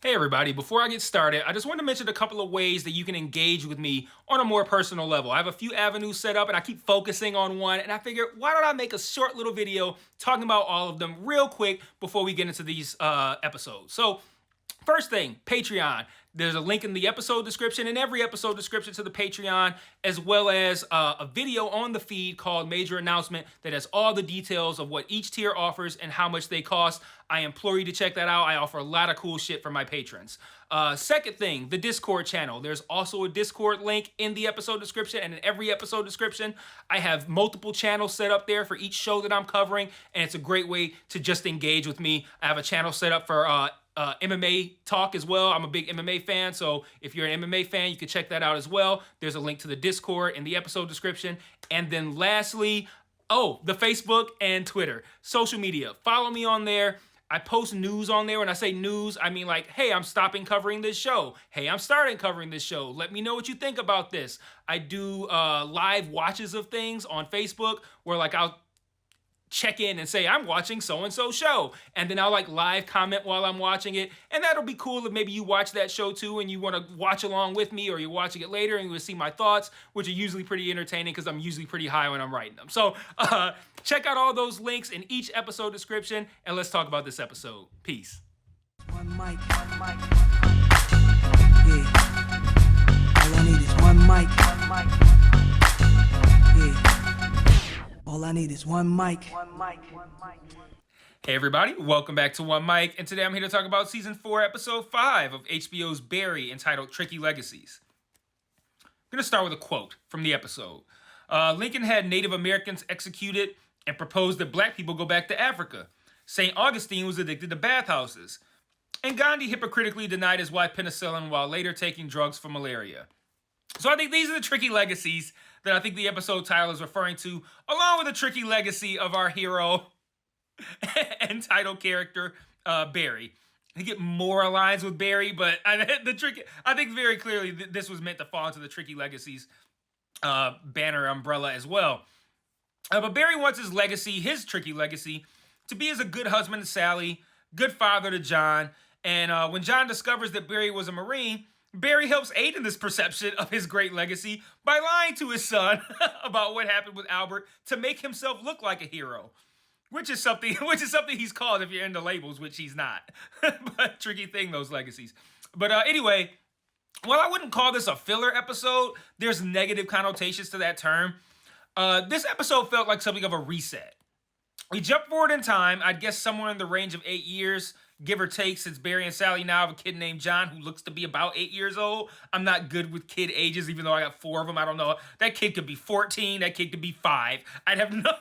Hey everybody, before I get started, I just want to mention a couple of ways that you can engage with me on a more personal level. I have a few avenues set up and I keep focusing on one, and I figured why don't I make a short little video talking about all of them real quick before we get into these episodes. So first thing, Patreon. There's a link in the episode description, in every episode description to the Patreon, as well as a video on the feed called Major Announcement that has all the details of what each tier offers and how much they cost. I implore you to check that out. I offer a lot of cool shit for my patrons. Second thing, the Discord channel. There's also a Discord link in the episode description and in every episode description. I have multiple channels set up there for each show that I'm covering, and it's a great way to just engage with me. I have a channel set up for MMA talk as well. I'm a big MMA fan, so if you're an MMA fan, you can check that out as well. There's a link to the Discord in the episode description. And then lastly, the Facebook and Twitter. Social media. Follow me on there. I post news on there. When I say news, I mean like, hey, I'm stopping covering this show. Hey, I'm starting covering this show. Let me know what you think about this. I do live watches of things on Facebook where like I'll check in and say I'm watching so-and-so show, and then I'll like live comment while I'm watching it, and that'll be cool if maybe you watch that show too and you want to watch along with me, or you're watching it later and you will see my thoughts, which are usually pretty entertaining because I'm usually pretty high when I'm writing them. So check out all those links in each episode description, and let's talk about this episode. Peace. One mic, one mic. Yeah. All I need is one mic. One mic. Yeah. All I need is one mic. One mic. One mic. Hey everybody, welcome back to One Mic, and today I'm here to talk about Season 4, Episode 5 of HBO's Barry, entitled Tricky Legacies. I'm going to start with a quote from the episode. Lincoln had Native Americans executed and proposed that black people go back to Africa. St. Augustine was addicted to bathhouses. And Gandhi hypocritically denied his wife penicillin while later taking drugs for malaria. So I think these are the tricky legacies that I think the episode title is referring to, along with the tricky legacy of our hero and title character, Barry. I think it more aligns with Barry, but I think very clearly this was meant to fall into the tricky legacies banner umbrella as well. But Barry wants his legacy, his tricky legacy, to be as a good husband to Sally, good father to John, and when John discovers that Barry was a Marine, Barry helps aid in this perception of his great legacy by lying to his son about what happened with Albert to make himself look like a hero, which is something he's called if you're into labels, which he's not. But tricky thing, those legacies. But anyway, while I wouldn't call this a filler episode, there's negative connotations to that term. This episode felt like something of a reset. We jump forward in time, I'd guess somewhere in the range of 8 years, give or take, since Barry and Sally now have a kid named John who looks to be about 8 years old. I'm not good with kid ages, even though I got 4 of them. I don't know. That kid could be 14. That kid could be 5. I'd have no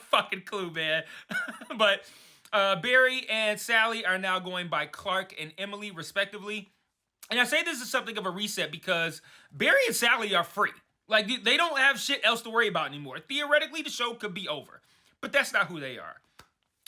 fucking clue, man. But Barry and Sally are now going by Clark and Emily, respectively. And I say this is something of a reset because Barry and Sally are free. Like, they don't have shit else to worry about anymore. Theoretically, the show could be over. But that's not who they are.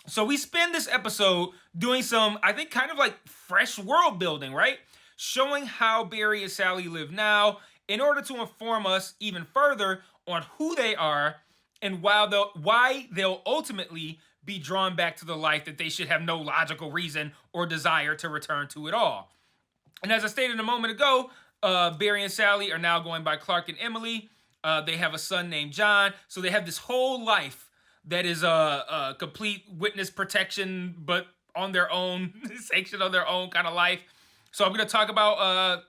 So we spend this episode doing some, I think, kind of like fresh world building, right? Showing how Barry and Sally live now in order to inform us even further on who they are and why they'll ultimately be drawn back to the life that they should have no logical reason or desire to return to at all. And as I stated a moment ago, Barry and Sally are now going by Clark and Emily. They have a son named John. So they have this whole life that is a complete witness protection, but on their own, sanction on their own kind of life. So I'm going to talk about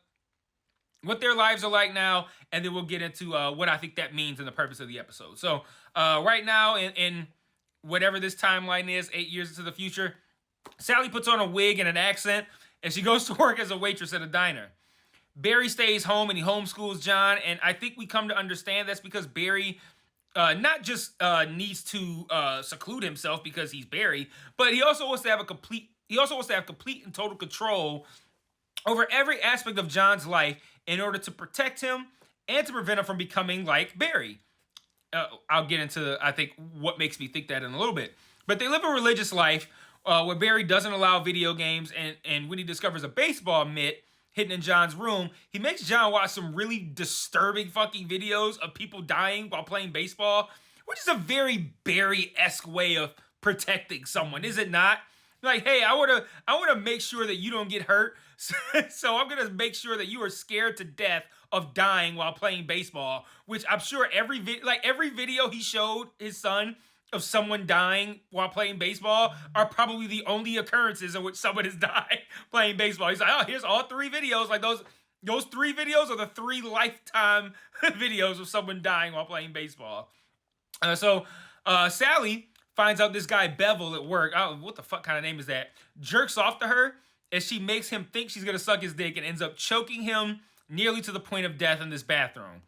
what their lives are like now, and then we'll get into what I think that means and the purpose of the episode. So right now, in whatever this timeline is, 8 years into the future, Sally puts on a wig and an accent, and she goes to work as a waitress at a diner. Barry stays home and he homeschools John, and I think we come to understand that's because Barry not just needs to seclude himself because he's Barry, but he also wants to have complete and total control over every aspect of John's life in order to protect him and to prevent him from becoming like Barry. I'll get into, I think, what makes me think that in a little bit. But they live a religious life where Barry doesn't allow video games, and when he discovers a baseball mitt hidden in John's room, he makes John watch some really disturbing fucking videos of people dying while playing baseball, which is a very Barry-esque way of protecting someone, is it not? Like, hey, I wanna make sure that you don't get hurt. So I'm gonna make sure that you are scared to death of dying while playing baseball. Which I'm sure every video he showed his son of someone dying while playing baseball are probably the only occurrences in which someone has died playing baseball. He's like, oh, here's all 3 videos. Like those 3 videos are the 3 lifetime videos of someone dying while playing baseball. So Sally finds out this guy Bevel at work. Oh, what the fuck kind of name is that? Jerks off to her as she makes him think she's gonna suck his dick and ends up choking him nearly to the point of death in this bathroom.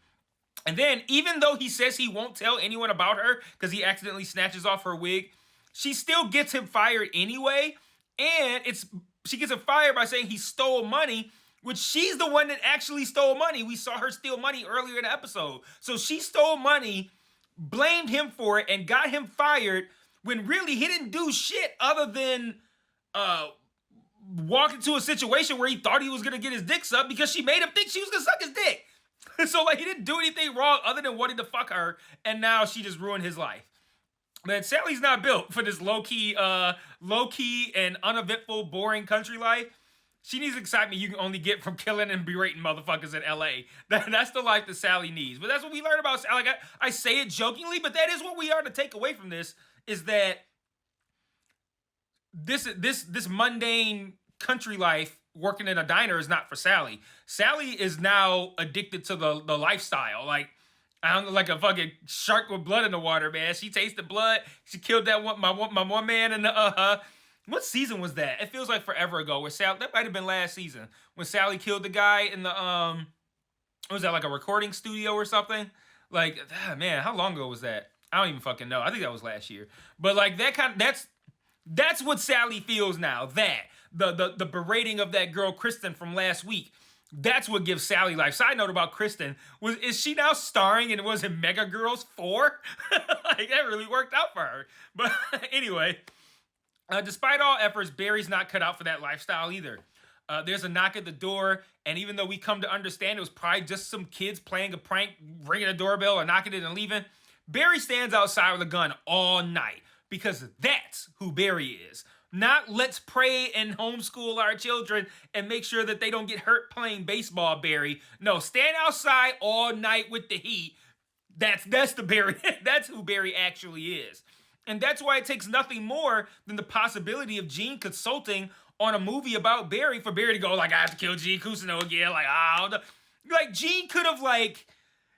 And then, even though he says he won't tell anyone about her because he accidentally snatches off her wig, she still gets him fired anyway. And she gets him fired by saying he stole money, which she's the one that actually stole money. We saw her steal money earlier in the episode. So she stole money, blamed him for it, and got him fired when really he didn't do shit other than walk into a situation where he thought he was going to get his dick sucked because she made him think she was going to suck his dick. So, like, he didn't do anything wrong other than wanting to fuck her, and now she just ruined his life. Man, Sally's not built for this low-key and uneventful, boring country life. She needs excitement you can only get from killing and berating motherfuckers in L.A. That's the life that Sally needs. But that's what we learn about Sally. Like, I say it jokingly, but that is what we are to take away from this, is that this mundane country life working in a diner is not for Sally. Sally is now addicted to the lifestyle. Like, I don't know, like a fucking shark with blood in the water, man. She tasted blood. She killed that my one man in the what season was that? It feels like forever ago. Where Sally, that might have been last season when Sally killed the guy in the what was that, like a recording studio or something? Like, man, how long ago was that? I don't even fucking know. I think that was last year. But like that's what Sally feels now. That the berating of that girl Kristen from last week. That's what gives Sally life. Side note about Kristen, is she now starring in, was it Mega Girls 4? Like, that really worked out for her. But anyway, despite all efforts, Barry's not cut out for that lifestyle either. There's a knock at the door, and even though we come to understand it was probably just some kids playing a prank, ringing a doorbell or knocking it and leaving, Barry stands outside with a gun all night because that's who Barry is. Not let's pray and homeschool our children and make sure that they don't get hurt playing baseball, Barry. No, stand outside all night with the heat. That's the Barry. That's who Barry actually is. And that's why it takes nothing more than the possibility of Gene consulting on a movie about Barry for Barry to go, like, I have to kill Gene Cousineau again. Like, oh, like Gene could have, like,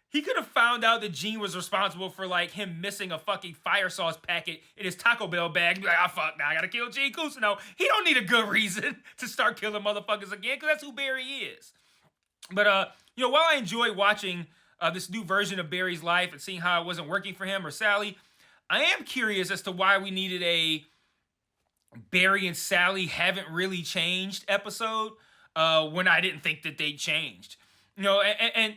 he could have found out that Gene was responsible for, like, him missing a fucking fire sauce packet in his Taco Bell bag. Be like, ah, fuck, now I gotta kill Gene Cousineau. He don't need a good reason to start killing motherfuckers again, because that's who Barry is. But, while I enjoy watching this new version of Barry's life and seeing how it wasn't working for him or Sally, I am curious as to why we needed a Barry and Sally haven't really changed episode when I didn't think that they changed. And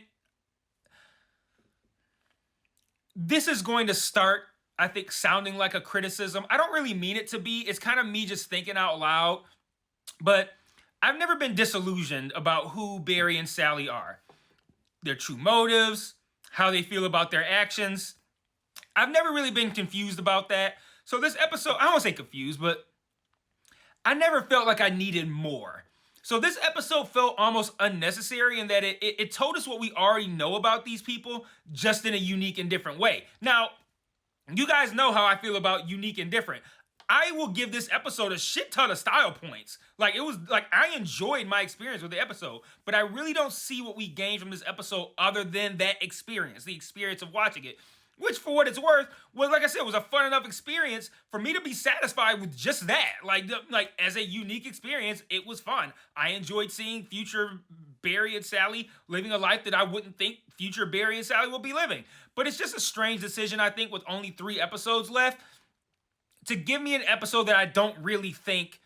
this is going to start, I think, sounding like a criticism. I don't really mean it to be. It's kind of me just thinking out loud. But I've never been disillusioned about who Barry and Sally are. Their true motives, how they feel about their actions. I've never really been confused about that. So this episode, I don't want to say confused, but I never felt like I needed more. So this episode felt almost unnecessary in that it told us what we already know about these people, just in a unique and different way. Now, you guys know how I feel about unique and different. I will give this episode a shit ton of style points. Like, it was like, I enjoyed my experience with the episode, but I really don't see what we gained from this episode other than that experience, the experience of watching it. Which, for what it's worth, was, like I said, was a fun enough experience for me to be satisfied with just that. Like as a unique experience, it was fun. I enjoyed seeing future Barry and Sally living a life that I wouldn't think future Barry and Sally will be living. But it's just a strange decision, I think, with only 3 episodes left, to give me an episode that I don't really think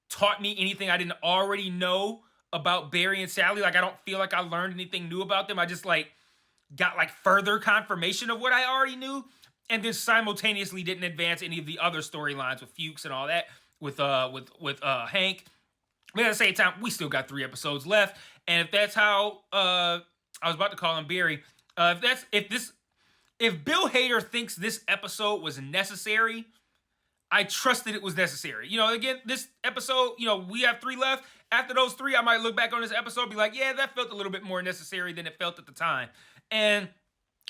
taught me anything I didn't already know about Barry and Sally. Like, I don't feel like I learned anything new about them. I just, got further confirmation of what I already knew, and then simultaneously didn't advance any of the other storylines with Fuchs and all that with Hank. But at the same time, we still got 3 episodes left, and if that's how I was about to call him Barry, if Bill Hader thinks this episode was necessary, I trusted it was necessary. You know, again, this episode, you know, we have 3 left. After those 3, I might look back on this episode and be like, yeah, that felt a little bit more necessary than it felt at the time. And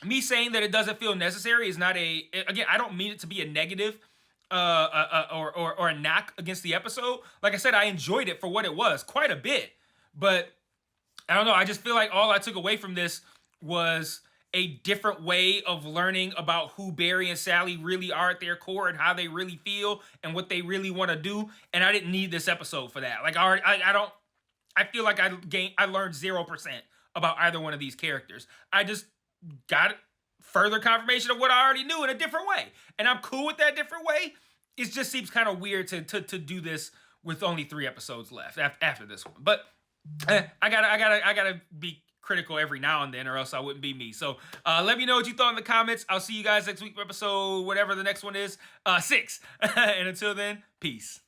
me saying that it doesn't feel necessary is not again, I don't mean it to be a negative or a knock against the episode. Like I said, I enjoyed it for what it was quite a bit. But I don't know, I just feel like all I took away from this was a different way of learning about who Barry and Sally really are at their core and how they really feel and what they really want to do. And I didn't need this episode for that. Like I feel like I learned 0% about either one of these characters. I just got further confirmation of what I already knew in a different way. And I'm cool with that different way. It just seems kind of weird to do this with only 3 episodes left after this one. But I gotta be critical every now and then, or else I wouldn't be me. So let me know what you thought in the comments. I'll see you guys next week for episode whatever the next one is, 6. And until then, peace.